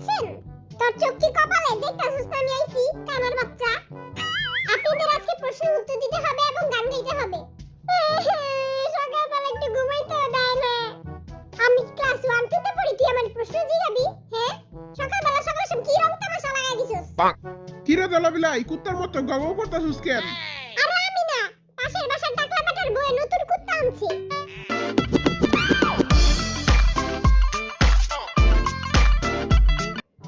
আসছেন? তোর চোখ কি কপালে দেখতাছিস না আমি আইছি কানার বাচ্চা? আপনাদের আজকে প্রশ্নের উত্তর দিতে হবে এবং গান গাইতে হবে। সকালবেলা একটু ঘুমাইতে দেয় না। আমি ক্লাস 1 2 তে পড়ি, তুই আমার প্রশ্ন জিগাবি? হ্যাঁ, সকালবেলা সকাল সব কি রং তামাশা লাগাই দিছস? কি রে দলাবিলাই কুত্তার মতো গবও করতাছিস কেন? আরে আমি না, পাশের বাসার টাকলা বেটার বউয়ে নতুন কুত্তা আনছে।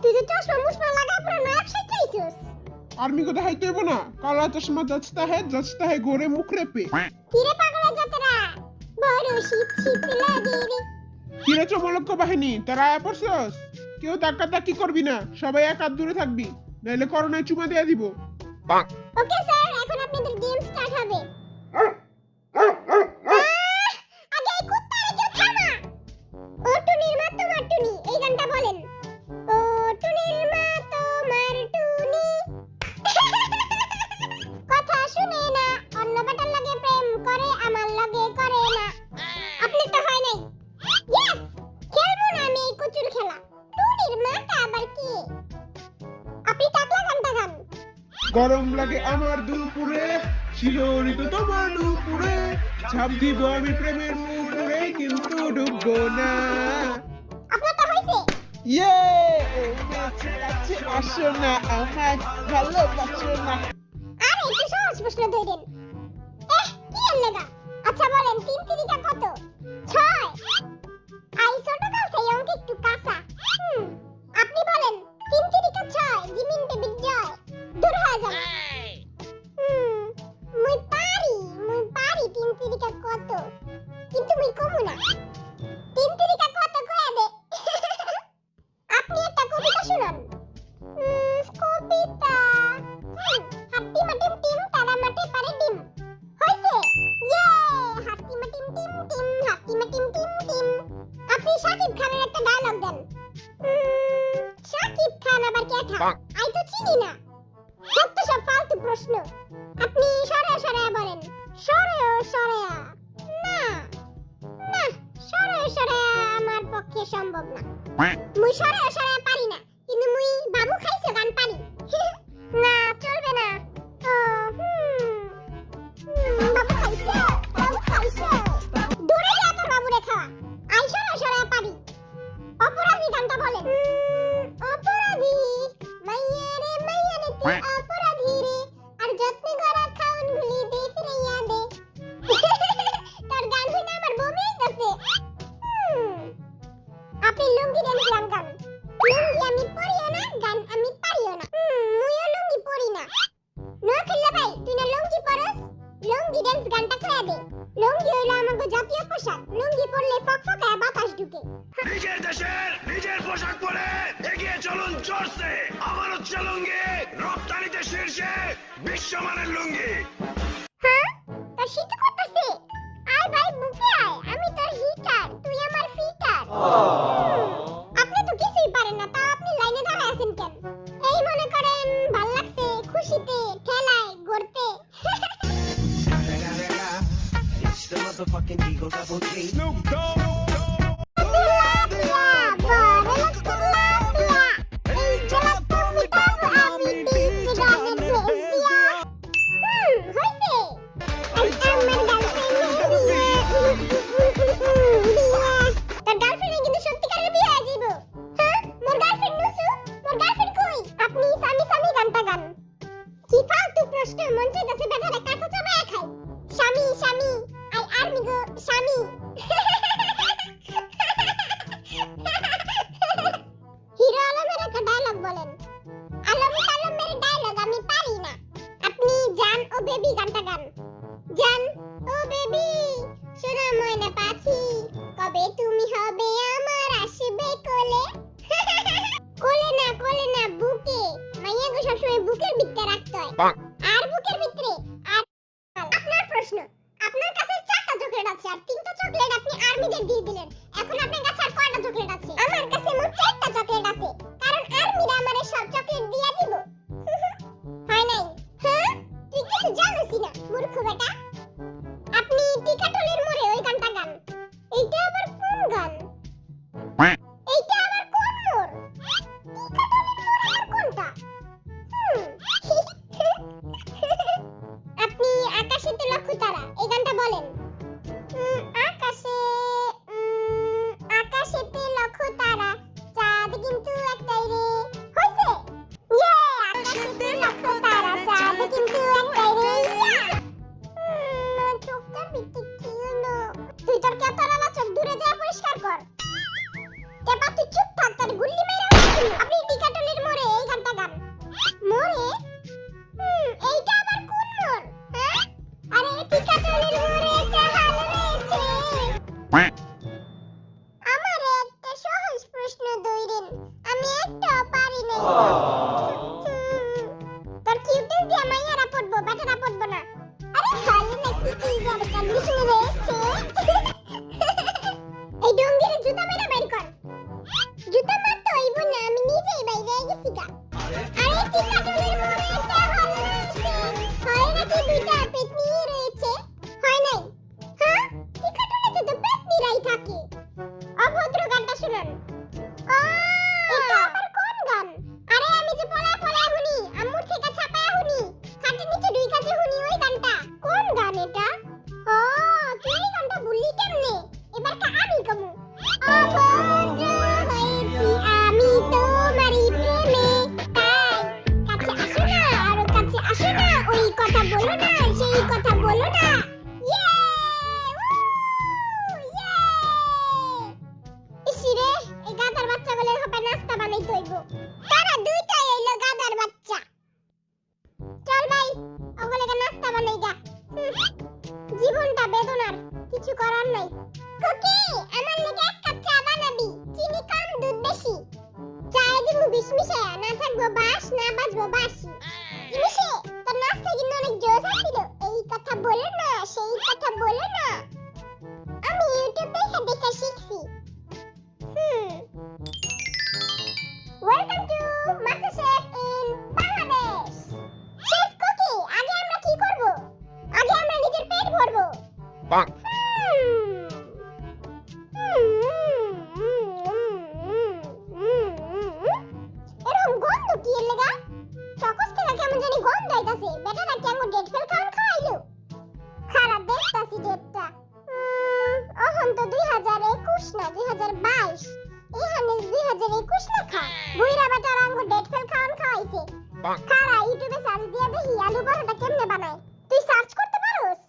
তুই তো চশমা মুশমা লাগা পুরো নায়ক সাইকেছিস। आर्मी को দেখাইতে হইব না, কালা চশমা যাচতা হে গোরে মুখ রে পে। কি রে পাগলা জাতরা, বড় শীত শীত লাগে রে। কি রে চমলক্ষ বাহিনী, তোরা আয়া পড়ছস? কেউ ধাক্কাধাক্কি করবি না, সবাই এক হাত দূরে থাকবি, নাইলে করোনায় চুমা দেয়া দিব। ওকে স্যার, এখন আপনাদের গেম স্টার্ট হবে। আগে এই কুত্তারে কেউ থামা। ও টুনির মা তোমার টুনি, এই গানটা বলেন। ও টুনির মা তোমার টুনি, কথা শুনে না, অন্য বেটার লগে প্রেম করে, আমার লগে করে না। আপনার তো হয় নাই। ইয়েস, খেলবো না আমি এই কুচুর খেলা। টুনির মাটা আবার কি? আপনি টাকলা গানটা গান। গরম লাগে আমার দুপুরে, শিহরিত তোমার দুপুরে, ঝাঁপ দিব আমি প্রেমের পুকুরে, কিন্তু ডুববো না। আপনারটা হইছে? ইয়ে, মেছে কাছে আসো না, আমায় ভালোবাসো না। আরে একটু সহজ প্রশ্ন ধরেন। কি এর লেগা? আচ্ছা বলেন, 3 তিরিকা কত? 6। আই ছোটকাল থেকে অঙ্ক একটু কাঁচা। আপনি বলেন 3 তিরিকা 6, জিমিন বেবির জয়। দূর হয়ে যান। মুই পারি 3 তিরিকা কত, কিন্তু মুই কমু না। 3 তিরিকা কত কয়া দে। আপনি একটা কবিতা শুনান। কবিতা। হাতি মাটিম টিম তারা মাটি পারে ডিম। হইছে? ইয়ে! হাতি মাটিম টিম টিম, হাতি মাটিম টিম টিম। আপনি শাকিব খানের একটা ডায়লগ দেন। শাকিব খান আবার কেঠা? আই তো চিনি না। কত সব ফালতু প্রশ্ন। আপনি সরে বলেন। সরে না, সরে আমার পক্ষে সম্ভব না। মুই সরে পারি না, কিন্তু মুই বাবু খাইছে গান পারি। না চলবে না। বাবু খাইছে দূরে যা তোর বাবুরে খাওয়া। আই সরে পারি। অপরাধী গানটা বলেন। অপরাধী মাইয়ারে তুই অপরাধী রে, আর যত্নে গড়া খাউন গুলি দে ফিরাইয়া দে। তোর গান শুনে আমার বমি হইতাছে। আপনি লুঙ্গি ড্যান্স গান। লুঙ্গি আমি পরিও না, গান আমি পারিও না। মুইও লুঙ্গি পরি না। নোয়াখালী ভাই, তুই না লুঙ্গি পরস? লুঙ্গি ড্যান্স গানটা কয়া দে। লুঙ্গি হইলো আমাগো জাতীয় পোশাক। লুঙ্গি পরলে ফকফকায় বাতাস ঢুকে। নিজের দেশের নিজের পোশাক পরে এগিয়ে চলুন জোরসে। আমার হচ্ছে লুঙ্গি, রপ্তানিতে শীর্ষে, বিশ্বমানের লুঙ্গি। হ্যাঁ, তোর শীত করতেছে? আয় ভাই বুকে আয়, আমি তোর হিটার, তুই আমার ফিটার। আপনি তো কিছুই পারেন না, তাও আপনি লাইনে দাঁড়ায় আছেন কেন? এই মনে করেন ভাল লাগছে খুশিতে ঠেলায় গড়তে। It's the motherfucking Eagle Double G. Snoop Dogg. মন চাইতেছে বেটারে কাঁচা চাবায়া খাই। স্বামী আই আর্মি গো স্বামী। হিরো আলমের একটা ডায়লগ বলেন। আলমের ডায়লগ আমি পারি না। আপনি জান ও বেবি গানটা গান। জান ও বেবি, সোনা ময়না পাখি, কবে তুমি হবে আমার, আসবে কোলে। কোলে না বুকে। মাইয়া গো সবসময় বুকের ভিতরে রাখতে হয়। আর বুকের ভিতরে। আর আপনার প্রশ্ন, আপনার কাছে 4টা চকলেট আছে আর 3টা চকলেট আপনি আর্মিদের দিয়ে দিলেন। এখন আপনার কাছে আর কয়টা চকলেট আছে? আমার কাছে মোট 4টা চকলেট আছে, কারণ আর্মিরা আমারে সব চকলেট দিয়া দিব। হয় নাই? হ্যাঁ, তুই কিছু জানিস না মূর্খ বেটা। আপনি টিকাটলের মোড়ে ওই গানটা গান। এইটা আবার কোন গান? এইটা আবার কোন মোড়? চায়ে দিমু বিষ মিশায়া, না থাকবো বাস, না বাজবো বাঁশি। কি মিশে? তোর নাচটা কিন্তু অনেক জোশ আছিল। এই কথা বলো না, সেই কথা বলো না। আমি ইউটিউব দেখে দেখে শিখছি। Welcome to MasterChef in Bangladesh. Chef কুকি, আগে আমরা কি করব? আগে আমরা নিজের পেট ভরবো। bonk, এরকম গন্ধ কি এর লাগা? চকস থেকে কেমন জানি গন্ধ আইতাছে। বেটারা কি আঙ্গুর ডেট ফেল খাওয়াইলো? খারাপ দেখতাছি ডেটটা। অহন তো 2021 না 2022। এখানে 2021 লেখা। বুইরা বেটারা আঙ্গুর ডেট ফেল খাওয়াইছে। bonk, খারা ইউটিউবে সার্চ দিয়া দেখি আলু পরোটা কেমনে বানায়। তুই সার্চ করতে পারোস?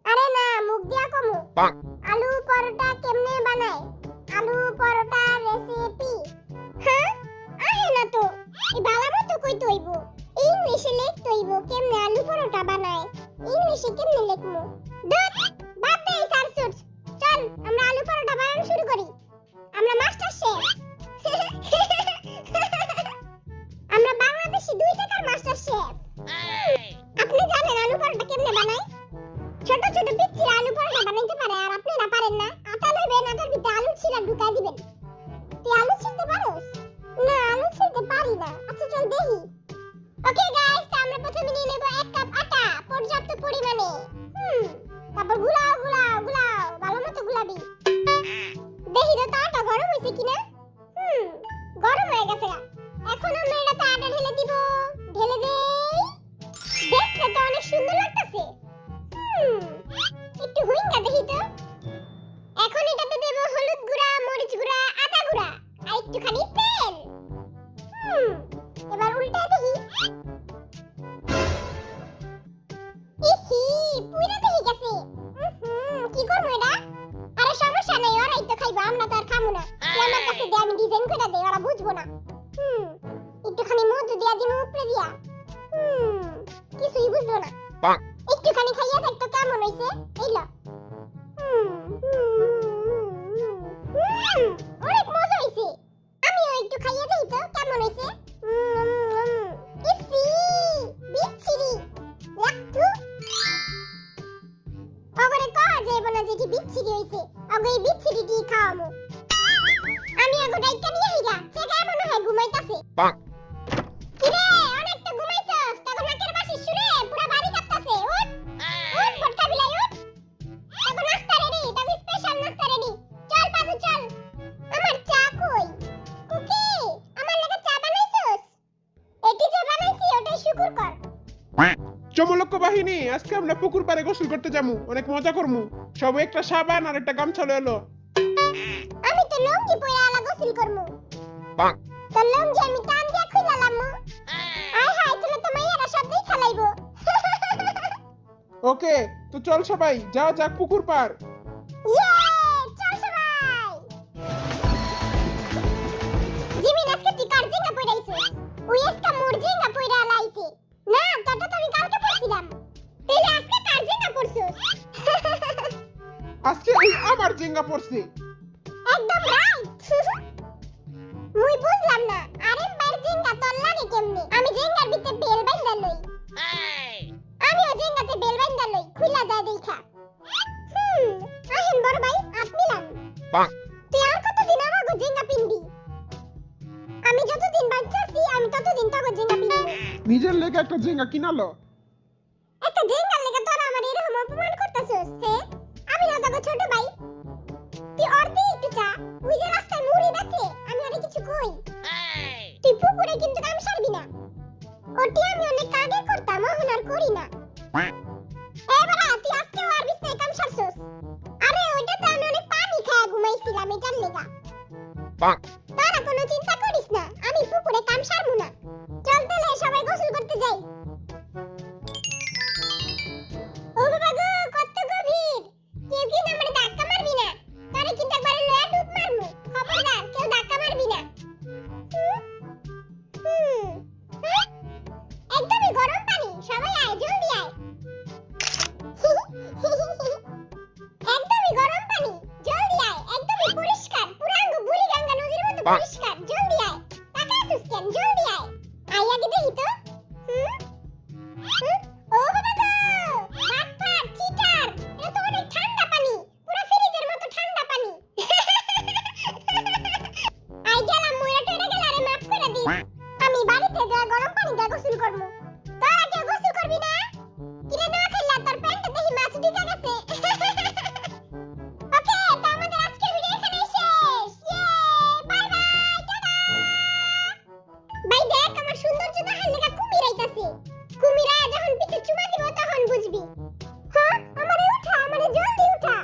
আরে না, মুখ দিয়া কমু। bonk, আলু পরোটা কেমনে বানায়? আলু পরোটা রেসিপি। হ্যাঁ? আহে না তো। এই বালা মতো কইতে হইব। ইংলিশে লিখতে হইব কেমনে আলু পরোটা বানায়। ইংলিশে কেমনে লিখমু? দত বাদ দে এই সার্চ। চল আমরা আলু পরোটা বানানো শুরু করি। আমরা মাস্টার শেফ। আমরা বাংলাদেশি 2 টাকার মাস্টার শেফ। আপনি জানেন আলু পরোটা কেমনে বানায়? ছোট ছোট পিচ্চি আলু পরোটা বানাইতে পারে আর আপনারা পারেন না। আটা লইবেন, আটার ভিতরে আলু ছিলা ঢুকাই দিবেন। তুই আলু ছিলতে পারোস? না, আলু ছিলতে পারি না। আচ্ছা চল দেখি। ওকে গাইস, আমরা প্রথমে নিয়ে নেব 1 কাপ আটা পর্যাপ্ত পরিমাণে। তারপর গুলাও গুলাও গুলাও, ভালো মতো গুলাবি। দেখি তো আটা গরম হইছে কিনা। গরম হয়ে গেছে। এখন আমরা এটাতে আটা ঢেলে দিব। ঢেলে দেই। দেখতে তো অনেক সুন্দর লাগতেছে। একটু হুইঙ্গা দেখি তো। এখন এটাতে দেব হলুদ গুঁড়া, মরিচ গুঁড়া, আদা গুঁড়া আর একটুখানি তেল। এবার উল্টায় দেখি। ইহি, পুরা দেখি গেছে। কি করব এটা? আরে সমস্যা নাই, ওরাই তো খাইবো, আমরা তো আর খামু না। তুই আমার কাছে দে, আমি ডিজাইন করে দেই, ওরা বুঝবো না। একটুখানি মধু দিয়া দিমু উপরে দিয়া। কিছুই বুঝবো না। bonk, একটুখানি খাইয়া দেখ তো কেমন হইছে। এই ল। অনেক মজা হইছে। আমিও একটু খাইয়া দেই তো কেমন হইছে। ইসি বিচ্ছিরি লাটু। ওগরে কয়া যাইব না যেটি বিচ্ছিরি হইছে। ওগো এই বিচ্ছিরিটি খাওয়ামু। আমি ওগো ডাইকা নিয়ে আইগা। চেগায় মনে হয় ঘুমাইতাছে। bonk, কিরে, অনেক তো ঘুমাইছস। তখন নাকের বাসি সুরে পুরা বাড়ি কাঁপতাছে। উঠ উঠ ভটকা বিলাই উঠ। তখন নাস্তা রেডি, তখন স্পেশাল নাস্তা রেডি। চল বাবু চল। আমার চা কই? কুকি, আমার লাগা চা বানাইছস? এটি যে বানাইছি ওটাই শুকর কর। quack, চমলক্ষ বাহিনী, আজকে আমরা পুকুর পাড়ে গোসল করতে যামু, অনেক মজা করমু। সব একটা সাবান আর একটা গামছা লয়ে এলো। আমি তো লুঙ্গি পরে আলা গোসল করমু। bonk, তো লুঙ্গি আমি টান দিয়া খুইলা লামু। আয় হায়, তুমি তো মাইয়ারা সব দেখা লাইবো। ওকে, তো চল সবাই যাওয়া যাক পুকুর পাড়। ইয়ে, চল সবাই। জিমিন, আজকে তুই কার জিঙ্গা পইরা আইছিস? ওই আজকে মোর জিঙ্গা পইরা লাইছে। না, তোটা তো আমি কালকে পড়ছিলাম। তাইলে আজকে কার জিঙ্গা পড়ছিস? আজকে ওই আমার জেঙ্গা পড়ছে। একদম রাইট। মুই বুঝলাম না, আরেম বাইর জিঙ্গা তোর লাগে কেমনে? আমি জিঙ্গার ভিতরে বেল বাইন্দা লই। আমিও জিঙ্গাতে বেল বাইন্দা লই, খুইলা যায় দেখা। আহেন বড় ভাই, হাত মিলান। bonk, তুই আর কতদিন আমাগো জিঙ্গা পিনবি? আমি যতদিন বাচ্চা আছি, আমি ততদিন তোগো জিঙ্গা পিনবো। নিজের লেগে একটা জেঙ্গা কিনালো। একটা জিঙ্গার লেগে তোরা আমার এরকম অপমান করতেছস, হ্যাঁ? আমি না তোগো ছোট ভাই। তুই অর্ধে একটু চা। ওই যে রাস্তায় মুড়ি বেচে, আমি আরে কিছু কই। তুই পুকুরে কিন্তু কাম সারবি না। ওটি আমি অনেক আগে করতাম, এখন আর করি না। quack, এবারে তুই আজকেও আর বিছনায় কাম সারছস? আরে ওইটাতে আমি অনেক পানি খায়া ঘুমাইছিলাম, এটার লেগা। bonk, তারা কোনো চিন্তা করিস না, আমি পুকুরে কাম সারমু না। চল তাহলে সবাই গোসল করতে যাই। ও বাবা গো, কত গভীর। কেউ কিন্তু আমারে ধাক্কা মারবি না। তারে কিন্তু একবারে লয়া ডুব মারমু। খবরদার, কেউ ধাক্কা মারবি না। একদমই গরম পানি, সবাই আয়, জলদি আয়। একদমই গরম পানি, জলদি আয়। একদমই পরিষ্কার, পুরাঙ্গ বুড়িগঙ্গা নদীর করমু। তোরা কেউ গোসল করবি না? কিরে না খেললা তোর প্যান্টে দেখি মাছ ঢুকে গেছে। ওকে, তো আমাদের আজকের ভিডিও এখানেই শেষ। Bye bye, tata. ভাই দেখ আমার সৌন্দর্য দেখার লাগা কুমির আইতাছে। কুমিরা যখন পিঠে চুমা দিব তখন বুঝবি। হ্যাঁ, আমারে উঠা, আমারে জলদি উঠা।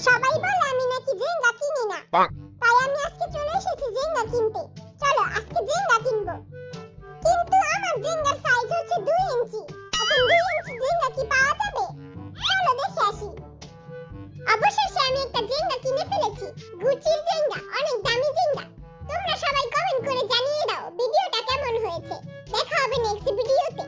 সবাই বলে আমি নাকি জেঙ্গা কিনি না। তাই আমি আজকে চলে এসেছি জেঙ্গা কিনতে। চলো আজকে জেঙ্গা কিনবো। কিন্তু আমার জেঙ্গার সাইজ হচ্ছে 2 ইঞ্চি। এখন 2 ইঞ্চি জেঙ্গা কি পাওয়া যাবে? চলো দেখে আসি। অবশেষে আমি একটা জেঙ্গা কিনে ফেলেছি। গুচির জেঙ্গা, অনেক দামি জেঙ্গা। তোমরা সবাই কমেন্ট করে জানিয়ে দাও ভিডিওটা কেমন হয়েছে। দেখা হবে নেক্সট ভিডিওতে।